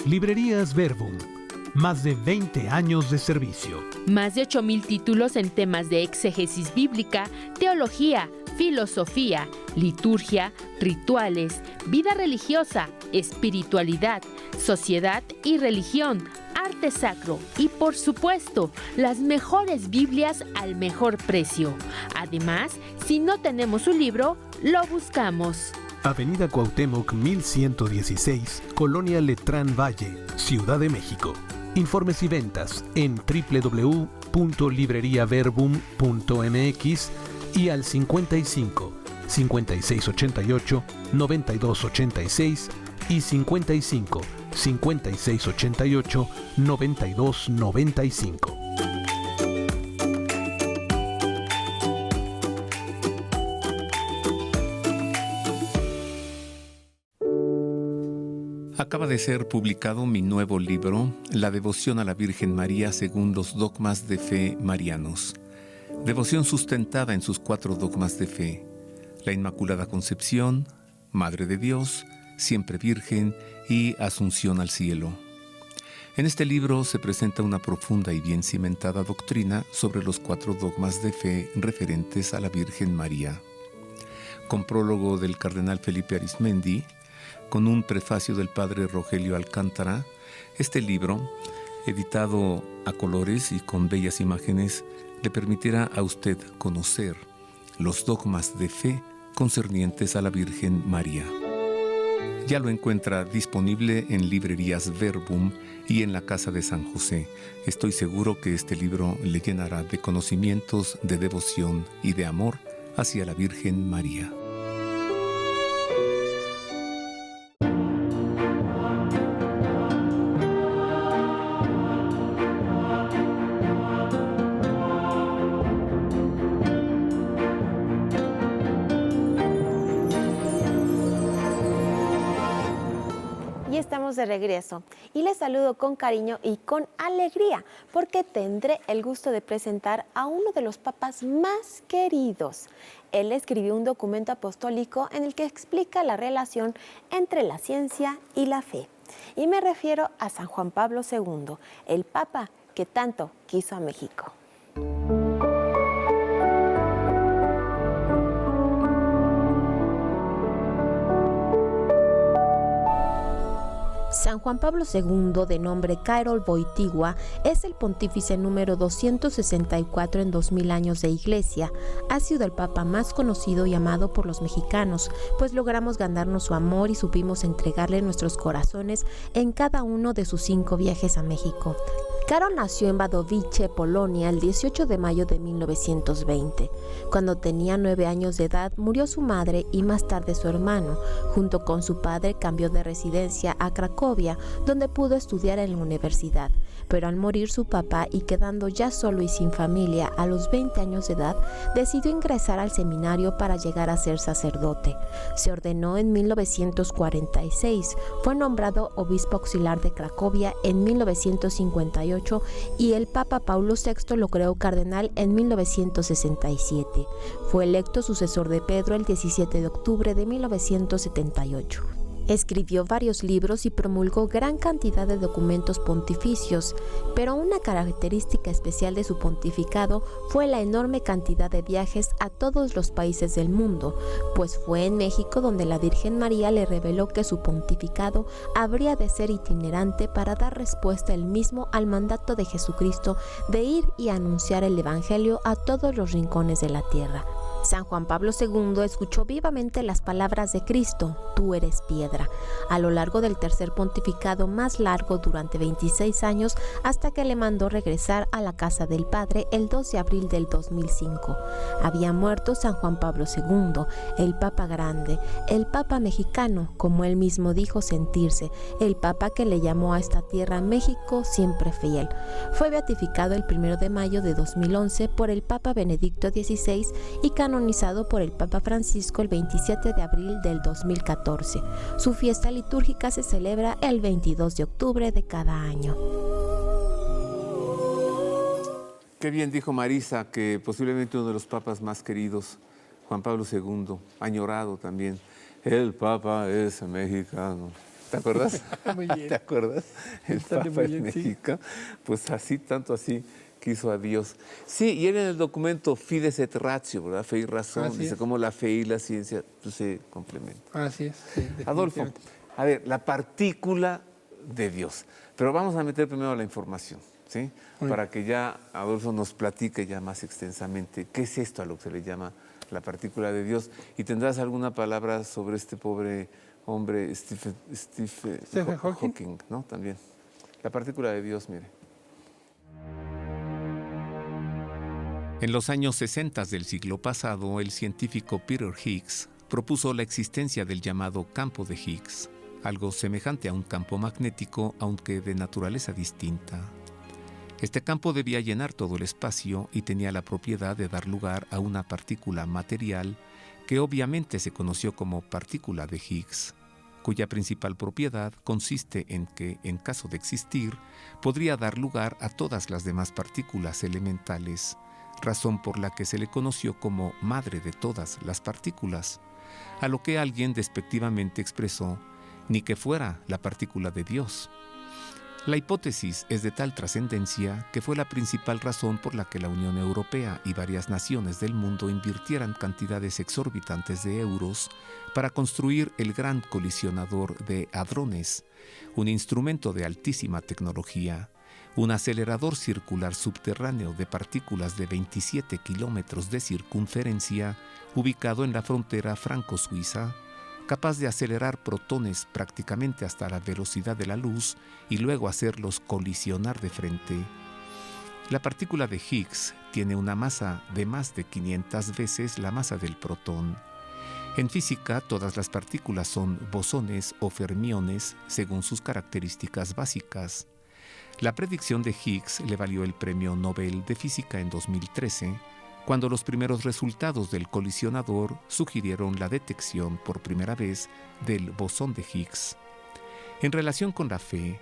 Librerías Verbum. Más de 20 años de servicio. Más de 8,000 títulos en temas de exégesis bíblica, teología, filosofía, liturgia, rituales, vida religiosa, espiritualidad, sociedad y religión, arte sacro y, por supuesto, las mejores Biblias al mejor precio. Además, si no tenemos un libro, lo buscamos. Avenida Cuauhtémoc 1116, Colonia Letrán Valle, Ciudad de México. Informes y ventas en www.libreriaverbum.mx y al 55 5688 9286 y 55 5688 9295. Acaba de ser publicado mi nuevo libro, La devoción a la Virgen María según los dogmas de fe marianos. Devoción sustentada en sus 4 dogmas de fe: la Inmaculada Concepción, Madre de Dios, siempre Virgen y Asunción al cielo. En este libro se presenta una profunda y bien cimentada doctrina sobre los 4 dogmas de fe referentes a la Virgen María. Con prólogo del cardenal Felipe Arizmendi, con un prefacio del padre Rogelio Alcántara, este libro, editado a colores y con bellas imágenes, le permitirá a usted conocer los dogmas de fe concernientes a la Virgen María. Ya lo encuentra disponible en librerías Verbum y en la Casa de San José. Estoy seguro que este libro le llenará de conocimientos, de devoción y de amor hacia la Virgen María. Estamos de regreso y les saludo con cariño y con alegría porque tendré el gusto de presentar a uno de los papas más queridos. Él escribió un documento apostólico en el que explica la relación entre la ciencia y la fe. Y me refiero a San Juan Pablo II, el papa que tanto quiso a México. San Juan Pablo II, de nombre Karol Wojtyła, es el pontífice número 264 en 2000 años de iglesia. Ha sido el papa más conocido y amado por los mexicanos, pues logramos ganarnos su amor y supimos entregarle nuestros corazones en cada uno de sus 5 viajes a México. Karol nació en Wadowice, Polonia, el 18 de mayo de 1920. Cuando tenía 9 años de edad, murió su madre y más tarde su hermano. Junto con su padre cambió de residencia a Cracovia, donde pudo estudiar en la universidad. Pero al morir su papá y quedando ya solo y sin familia a los 20 años de edad, decidió ingresar al seminario para llegar a ser sacerdote. Se ordenó en 1946, fue nombrado obispo auxiliar de Cracovia en 1958 y el Papa Paulo VI lo creó cardenal en 1967. Fue electo sucesor de Pedro el 17 de octubre de 1978. Escribió varios libros y promulgó gran cantidad de documentos pontificios, pero una característica especial de su pontificado fue la enorme cantidad de viajes a todos los países del mundo, pues fue en México donde la Virgen María le reveló que su pontificado habría de ser itinerante para dar respuesta él mismo al mandato de Jesucristo de ir y anunciar el Evangelio a todos los rincones de la tierra. San Juan Pablo II escuchó vivamente las palabras de Cristo: tú eres piedra, a lo largo del tercer pontificado más largo durante 26 años, hasta que le mandó regresar a la casa del Padre el 2 de abril del 2005. Había muerto San Juan Pablo II, el Papa grande, el Papa mexicano, como él mismo dijo sentirse, el Papa que le llamó a esta tierra México siempre fiel. Fue beatificado el 1 de mayo de 2011 por el Papa Benedicto XVI y canonizado por el Papa Francisco el 27 de abril del 2014. Su fiesta litúrgica se celebra el 22 de octubre de cada año. Qué bien dijo Marisa, que posiblemente uno de los papas más queridos, Juan Pablo II, añorado también. El Papa es mexicano. ¿Te acuerdas? Muy bien. ¿Te acuerdas? El Sale Papa muy bien, en sí. México. Pues así, tanto así quiso a Dios. Sí, y él en el documento Fides et Ratio, ¿verdad? Fe y razón. Así Dice es. cómo la fe y la ciencia pues, se complementan. Así es. Sí, Adolfo, definitivamente. a ver, la partícula de Dios. Pero vamos a meter primero la información, ¿sí? Muy Para que ya Adolfo nos platique ya más extensamente qué es esto a lo que se le llama la partícula de Dios. ¿Y tendrás alguna palabra sobre este pobre hombre, Stephen Hawking? ¿no? También. La partícula de Dios, mire. En los años 60 del siglo pasado, el científico Peter Higgs propuso la existencia del llamado campo de Higgs, algo semejante a un campo magnético, aunque de naturaleza distinta. Este campo debía llenar todo el espacio y tenía la propiedad de dar lugar a una partícula material que obviamente se conoció como partícula de Higgs, cuya principal propiedad consiste en que, en caso de existir, podría dar lugar a todas las demás partículas elementales, razón por la que se le conoció como madre de todas las partículas, a lo que alguien despectivamente expresó, ni que fuera la partícula de Dios. La hipótesis es de tal trascendencia que fue la principal razón por la que la Unión Europea y varias naciones del mundo invirtieran cantidades exorbitantes de euros para construir el Gran Colisionador de Hadrones, un instrumento de altísima tecnología, un acelerador circular subterráneo de partículas de 27 kilómetros de circunferencia, ubicado en la frontera franco-suiza, capaz de acelerar protones prácticamente hasta la velocidad de la luz y luego hacerlos colisionar de frente. La partícula de Higgs tiene una masa de más de 500 veces la masa del protón. En física, todas las partículas son bosones o fermiones según sus características básicas. La predicción de Higgs le valió el Premio Nobel de Física en 2013, cuando los primeros resultados del colisionador sugirieron la detección por primera vez del bosón de Higgs. En relación con la fe,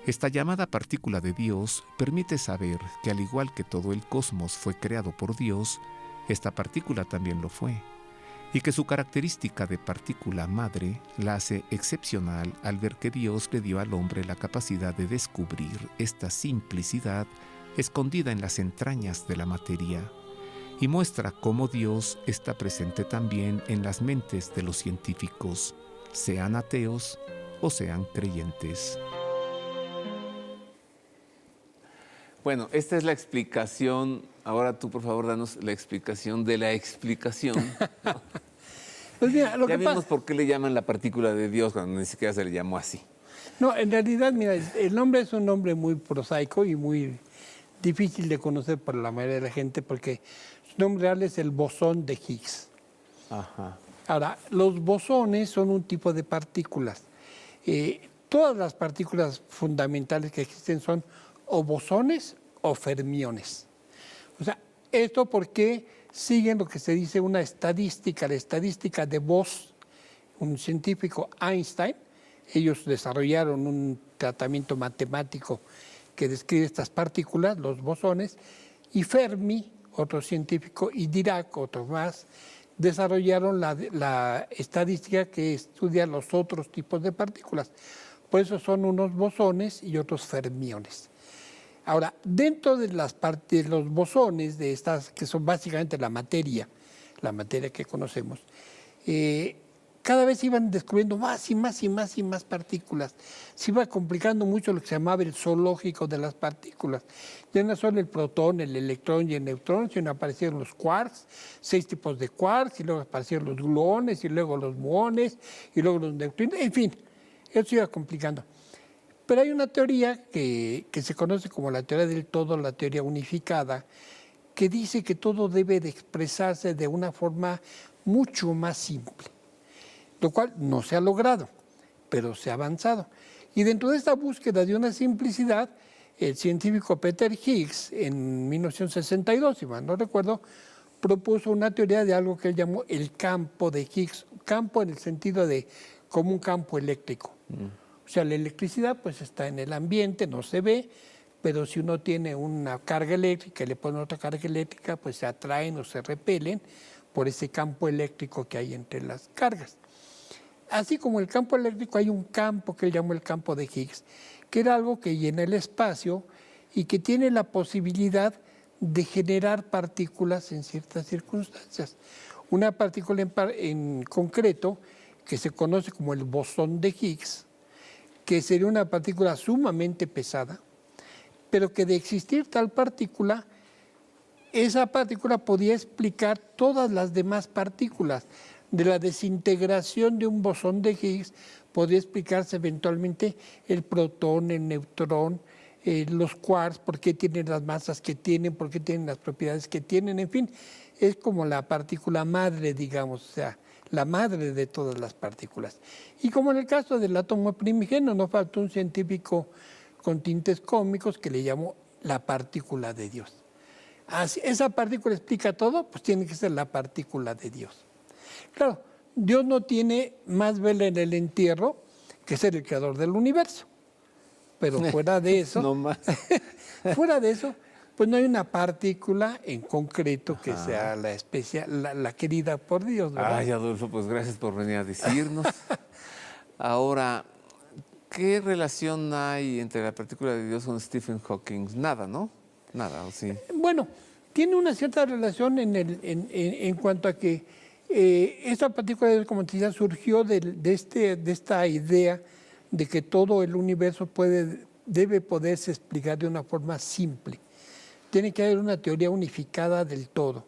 esta llamada partícula de Dios permite saber que al igual que todo el cosmos fue creado por Dios, esta partícula también lo fue, y que su característica de partícula madre la hace excepcional al ver que Dios le dio al hombre la capacidad de descubrir esta simplicidad escondida en las entrañas de la materia, y muestra cómo Dios está presente también en las mentes de los científicos, sean ateos o sean creyentes. Bueno, esta es la explicación. Ahora tú, por favor, danos la explicación de la explicación. Pues mira, lo Ya que vimos pasa... por qué le llaman la partícula de Dios cuando ni siquiera se le llamó así. No, en realidad, mira, el nombre es un nombre muy prosaico y muy difícil de conocer por la mayoría de la gente porque su nombre real es el bosón de Higgs. Ajá. Ahora, los bosones son un tipo de partículas. Todas las partículas fundamentales que existen son o bosones o fermiones. O sea, esto porque siguen lo que se dice una estadística, la estadística de Bose, un científico Einstein. Ellos desarrollaron un tratamiento matemático que describe estas partículas, los bosones, y Fermi, otro científico, y Dirac, otro más, desarrollaron la estadística que estudia los otros tipos de partículas. Por eso son unos bosones y otros fermiones. Ahora, dentro de los bosones, de estas que son básicamente la materia que conocemos, cada vez iban descubriendo más y más y más y más partículas. Se iba complicando mucho lo que se llamaba el zoológico de las partículas. Ya no solo el protón, el electrón y el neutrón, sino aparecieron los quarks, 6 tipos de quarks, y luego aparecieron los gluones, y luego los muones, y luego los neutrinos, en fin, eso se iba complicando. Pero hay una teoría que se conoce como la teoría del todo, la teoría unificada, que dice que todo debe de expresarse de una forma mucho más simple, lo cual no se ha logrado, pero se ha avanzado. Y dentro de esta búsqueda de una simplicidad, el científico Peter Higgs, en 1962, si mal no recuerdo, propuso una teoría de algo que él llamó el campo de Higgs, campo en el sentido de como un campo eléctrico. O sea, la electricidad pues está en el ambiente, no se ve, pero si uno tiene una carga eléctrica y le pone otra carga eléctrica, pues se atraen o se repelen por ese campo eléctrico que hay entre las cargas. así como el campo eléctrico, hay un campo que él llamó el campo de Higgs, que era algo que llena el espacio y que tiene la posibilidad de generar partículas en ciertas circunstancias. Una partícula en concreto, que se conoce como el bosón de Higgs, que sería una partícula sumamente pesada, pero que de existir tal partícula, esa partícula podía explicar todas las demás partículas. De la desintegración de un bosón de Higgs podría explicarse eventualmente el protón, el neutrón, los quarks, por qué tienen las masas que tienen, por qué tienen las propiedades que tienen, en fin, es como la partícula madre, digamos, o sea, la madre de todas las partículas. Y como en el caso del átomo primigenio, no faltó un científico con tintes cómicos que le llamó la partícula de Dios. Así, esa partícula explica todo, pues tiene que ser la partícula de Dios. Claro, Dios no tiene más vela en el entierro que ser el creador del universo. Pero fuera de eso, no más. fuera de eso, pues no hay una partícula en concreto que sea la especial, la querida por Dios, ¿verdad? Ay, Adolfo, pues gracias por venir a decirnos. Ahora, ¿qué relación hay entre la partícula de Dios con Stephen Hawking? Nada, ¿no? Nada, ¿o sí? Bueno, tiene una cierta relación en cuanto a que esta partícula de Dios, como te decía, surgió de esta idea de que todo el universo debe poderse explicar de una forma simple. Tiene que haber una teoría unificada del todo.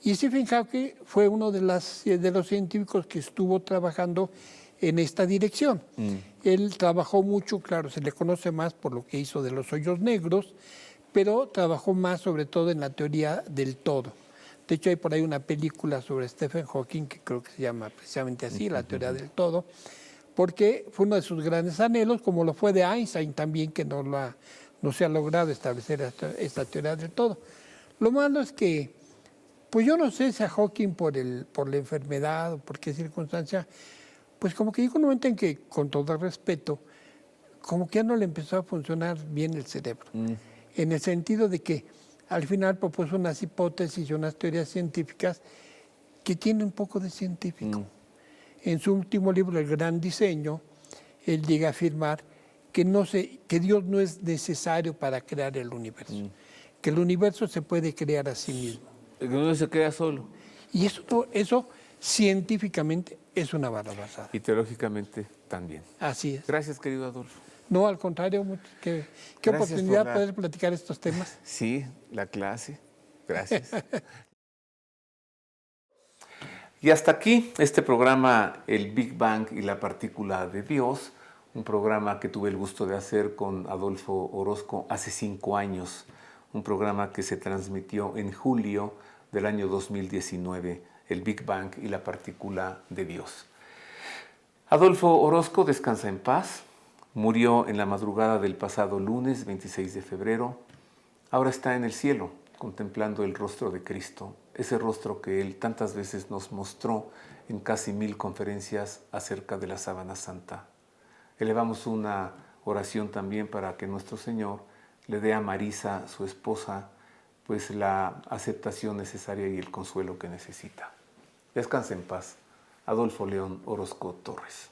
Y Stephen Hawking fue uno de los científicos que estuvo trabajando en esta dirección. Él trabajó mucho, claro, se le conoce más por lo que hizo de los hoyos negros, pero trabajó más sobre todo en la teoría del todo. De hecho, hay por ahí una película sobre Stephen Hawking que creo que se llama precisamente así, la teoría del todo, porque fue uno de sus grandes anhelos, como lo fue de Einstein también, que no se ha logrado establecer esta teoría del todo. Lo malo es que, pues yo no sé si a Hawking por la enfermedad o por qué circunstancia, pues como que llegó un momento en que, con todo respeto, como que ya no le empezó a funcionar bien el cerebro. En el sentido de que al final propuso unas hipótesis y unas teorías científicas que tienen un poco de científico. En su último libro, El Gran Diseño, él llega a afirmar que Dios no es necesario para crear el universo, que el universo se puede crear a sí mismo. El universo se crea solo. Y eso científicamente es una barrabasada. Y teológicamente también. Así es. Gracias, querido Adolfo. No, al contrario, qué oportunidad poder platicar estos temas. Sí, la clase. Gracias. Y hasta aquí este programa, El Big Bang y la partícula de Dios, un programa que tuve el gusto de hacer con Adolfo Orozco hace 5 años, un programa que se transmitió en julio del año 2019, El Big Bang y la partícula de Dios. Adolfo Orozco descansa en paz, murió en la madrugada del pasado lunes 26 de febrero, ahora está en el cielo contemplando el rostro de Cristo, ese rostro que Él tantas veces nos mostró en casi 1000 conferencias acerca de la sábana santa. Elevamos una oración también para que nuestro Señor le dé a Marisa, su esposa, pues la aceptación necesaria y el consuelo que necesita. Descanse en paz. Adolfo León Orozco Torres.